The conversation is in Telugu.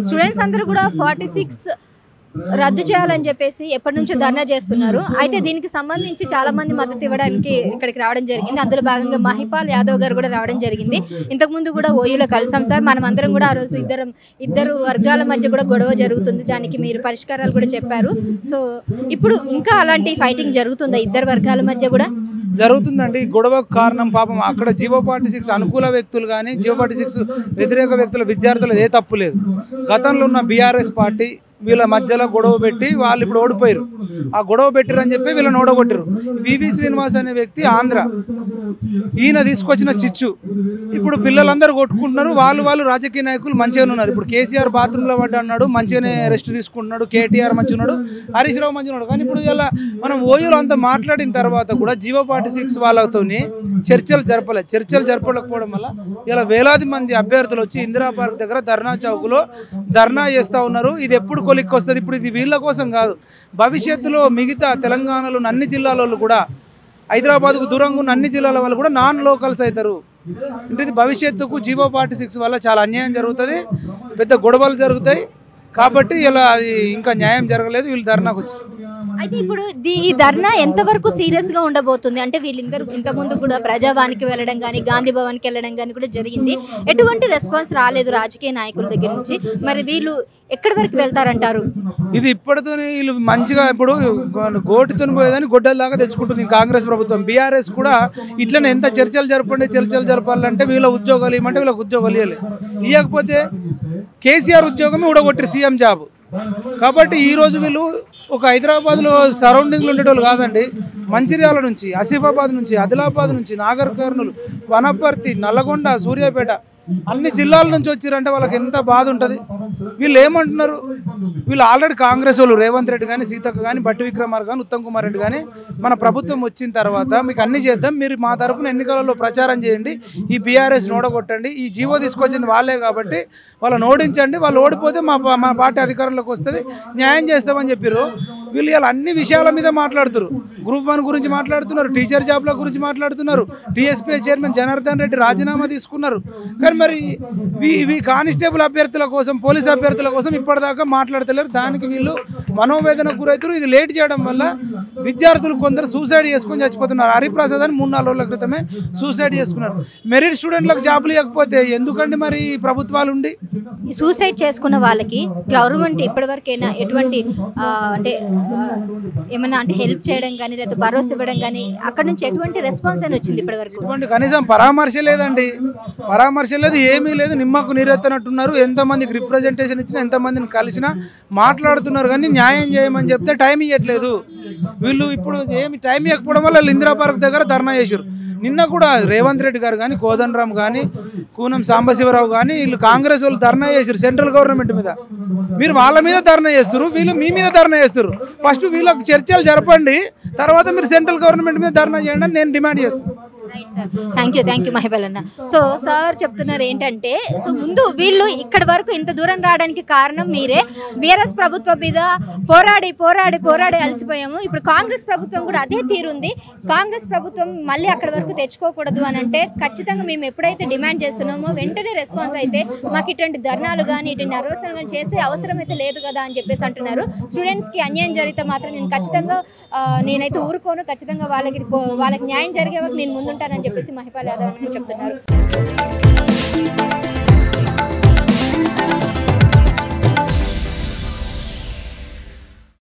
స్టూడెంట్స్ అందరూ కూడా 46 రద్దు చేయాలని చెప్పేసి ఎప్పటి నుంచో ధర్నా చేస్తున్నారు. అయితే దీనికి సంబంధించి చాలా మంది మద్దతు ఇవ్వడానికి ఇక్కడికి రావడం జరిగింది. అందులో భాగంగా మహిపాల్ యాదవ్ గారు కూడా రావడం జరిగింది. ఇంతకుముందు కూడా ఓయూలో కలిసాం సార్, మనం అందరం కూడా ఆ రోజు ఇద్దరు వర్గాల మధ్య కూడా గొడవ జరుగుతుంది, దానికి మీరు పరిష్కారాలు కూడా చెప్పారు. సో ఇప్పుడు ఇంకా అలాంటి ఫైటింగ్ జరుగుతుందా ఇద్దరు వర్గాల మధ్య కూడా? జరుగుతుందండి. గొడవకు కారణం పాపం అక్కడ జియో 46 అనుకూల వ్యక్తులు కానీ జియో 46 వ్యతిరేక వ్యక్తుల విద్యార్థులు ఏ తప్పు లేదు. గతంలో ఉన్న బీఆర్ఎస్ పార్టీ వీళ్ళ మధ్యలో గొడవ పెట్టి వాళ్ళు ఇప్పుడు ఓడిపోయారు. ఆ గొడవ పెట్టిరని చెప్పి వీళ్ళని ఓడగొట్టారు. వివి శ్రీనివాస్ అనే వ్యక్తి ఆంధ్ర, ఈయన తీసుకొచ్చిన చిచ్చు. ఇప్పుడు పిల్లలందరూ కొట్టుకుంటున్నారు. వాళ్ళు రాజకీయ నాయకులు మంచిగానే ఉన్నారు. ఇప్పుడు కేసీఆర్ బాత్రూంలో పడ్డా అన్నాడు, మంచిగానే రెస్ట్ తీసుకుంటున్నాడు. కేటీఆర్ మంచిగా ఉన్నాడు, హరీష్ రావు మంచిగా ఉన్నాడు. కానీ ఇప్పుడు ఇలా మనం ఓయూలో అంతా మాట్లాడిన తర్వాత కూడా జియో 46 వాళ్ళతో చర్చలు జరపలేకపోవడం వల్ల ఇలా వేలాది మంది అభ్యర్థులు వచ్చి ఇందిరా పార్క్ దగ్గర ధర్నా చౌక్లో ధర్నా చేస్తూ ఉన్నారు. ఇది ఎప్పుడు కొలిక్కి వస్తుంది? ఇప్పుడు ఇది వీళ్ళ కోసం కాదు, భవిష్యత్తులో మిగతా తెలంగాణలో అన్ని జిల్లాలలో కూడా, హైదరాబాద్కు దూరంగా ఉన్న అన్ని జిల్లాల వాళ్ళు కూడా నాన్ లోకల్స్ అవుతారు. అంటే ఇది భవిష్యత్తుకు జియో 46 వల్ల చాలా అన్యాయం జరుగుతుంది, పెద్ద గొడవలు జరుగుతాయి. కాబట్టి ఇలా అది ఇంకా న్యాయం జరగలేదు, వీళ్ళు ధర్నాకు వచ్చారు. అయితే ఇప్పుడు ఈ ధర్నా ఎంతవరకు సీరియస్గా ఉండబోతుంది? అంటే వీళ్ళిద్దరు ఇంతకుముందు కూడా ప్రజావానికి వెళ్ళడం కానీ గాంధీ భవన్కి వెళ్ళడం కానీ కూడా జరిగింది, ఎటువంటి రెస్పాన్స్ రాలేదు రాజకీయ నాయకుల దగ్గర నుంచి. మరి వీళ్ళు ఎక్కడి వరకు వెళ్తారంటారు? ఇది ఇప్పటితో వీళ్ళు మంచిగా ఇప్పుడు గోటితో పోయేదని గొడ్డల దాకా తెచ్చుకుంటుంది కాంగ్రెస్ ప్రభుత్వం. బీఆర్ఎస్ కూడా ఇట్లనే ఎంత చర్చలు జరపాలంటే వీళ్ళ ఉద్యోగాలు ఇవ్వమంటే వీళ్ళకి ఉద్యోగాలు ఇవ్వకపోతే కేసీఆర్ ఉద్యోగమే ఊడగొట్టారు, సీఎం జాబ్. కాబట్టి ఈరోజు వీళ్ళు ఒక హైదరాబాద్లో సరౌండింగ్లో ఉండేటోళ్ళు కాదండి, మంచిర్యాల నుంచి, ఆసిఫాబాద్ నుంచి, ఆదిలాబాద్ నుంచి, నాగర్ కర్నూలు, వనపర్తి, నల్లగొండ, సూర్యాపేట అన్ని జిల్లాల నుంచి వచ్చిరంటే వాళ్ళకి ఎంత బాధ ఉంటుంది. వీళ్ళు ఏమంటున్నారు? వీళ్ళు ఆల్రెడీ కాంగ్రెస్ వాళ్ళు రేవంత్ రెడ్డి కానీ, సీతక్క కానీ, బట్టి విక్రమార్ కానీ, ఉత్తమ్ కుమార్ రెడ్డి కానీ మన ప్రభుత్వం వచ్చిన తర్వాత మీకు అన్ని చేద్దాం, మీరు మా తరఫున ఎన్నికలలో ప్రచారం చేయండి, ఈ బీఆర్ఎస్ ఓడగొట్టండి, ఈ జీవో తీసుకొచ్చింది వాళ్ళే కాబట్టి వాళ్ళని ఓడించండి, వాళ్ళు ఓడిపోతే మా పార్టీ అధికారంలోకి వస్తుంది, న్యాయం చేస్తామని చెప్పారు. వీళ్ళు ఇలా అన్ని విషయాల మీద మాట్లాడుతున్నారు. గ్రూప్ 1 గురించి మాట్లాడుతున్నారు, టీచర్ జాబ్ల గురించి మాట్లాడుతున్నారు, టీఎస్పీ చైర్మన్ జనార్దన్ రెడ్డి రాజీనామా తీసుకున్నారు. కానీ మరి ఈ కానిస్టేబుల్ అభ్యర్థుల కోసం, పోలీస్ అభ్యర్థుల కోసం ఇప్పటిదాకా మాట్లాడతలేరు. దానికి వీళ్ళు మనోవేదనకు గురవుతారు. ఇది లేట్ చేయడం వల్ల విద్యార్థులు కొందరు సూసైడ్ చేసుకొని చచ్చిపోతున్నారు. హరిప్రసాద్ అని 3-4 రోజుల క్రితమే సూసైడ్ చేసుకున్నారు. మెరిట్ స్టూడెంట్లకు జాబులు ఇవ్వకపోతే ఎందుకండి మరి ప్రభుత్వాలు ఉండి? సూసైడ్ చేసుకున్న వాళ్ళకి గవర్నమెంట్ ఇప్పటివరకైనా ఎటువంటి అంటే ఏమన్నా అంటే హెల్ప్ చేయడం కానీ లేదా భరోసా ఇవ్వడం కానీ అక్కడ నుంచి ఎటువంటి రెస్పాన్స్ అని వచ్చింది ఇప్పటివరకు? కనీసం పరామర్శ లేదండి, పరామర్శ లేదు, ఏమీ లేదు. నిమ్మకు నీరెత్తనట్టున్నారు. ఎంతమందికి రిప్రజెంటేషన్ ఇచ్చినా, ఎంతమందిని కలిసినా మాట్లాడుతున్నారు కానీ న్యాయం చేయమని చెప్తే టైం ఇవ్వట్లేదు. వీళ్ళు ఇప్పుడు ఏమి టైం ఇవ్వకపోవడం వల్ల ఇందిరా పార్క్ దగ్గర ధర్నా చేశారు. నిన్న కూడా రేవంత్ రెడ్డి గారు కానీ, కోదండరామ్ కానీ, కూనం సాంబశివరావు కానీ వీళ్ళు కాంగ్రెస్ వాళ్ళు ధర్నా చేశారు సెంట్రల్ గవర్నమెంట్ మీద. మీరు వాళ్ళ మీద ధర్నా చేస్తారు, వీళ్ళు మీ మీద ధర్నా చేస్తారు. ఫస్ట్ వీళ్ళకి చర్చలు జరపండి, తర్వాత మీరు సెంట్రల్ గవర్నమెంట్ మీద ధర్నా చేయండి అని నేను డిమాండ్ చేస్తాను. థ్యాంక్ యూ మహిపాల్ అన్న. సో సార్ చెప్తున్నారు ఏంటంటే, సో ముందు వీళ్ళు ఇక్కడి వరకు ఇంత దూరం రావడానికి కారణం మీరే. బీఆర్ఎస్ ప్రభుత్వం మీద పోరాడి అలసిపోయాము. ఇప్పుడు కాంగ్రెస్ ప్రభుత్వం కూడా అదే తీరుంది. కాంగ్రెస్ ప్రభుత్వం మళ్ళీ అక్కడి వరకు తెచ్చుకోకూడదు అని అంటే ఖచ్చితంగా మేము ఎప్పుడైతే డిమాండ్ చేస్తున్నామో వెంటనే రెస్పాన్స్ అయితే మాకు ఇటువంటి ధర్నాలు కానీ ఇటువంటి అరవసరం కానీ చేసే అవసరం అయితే లేదు కదా అని చెప్పేసి అంటున్నారు. స్టూడెంట్స్కి అన్యాయం జరిగితే మాత్రం నేను ఖచ్చితంగా నేనైతే ఊరుకోను, ఖచ్చితంగా వాళ్ళకి న్యాయం జరిగే వరకు నేను ముందుంటానని చెప్పేసి మహిపాల్ యాదవ్ అని చెప్తున్నారు.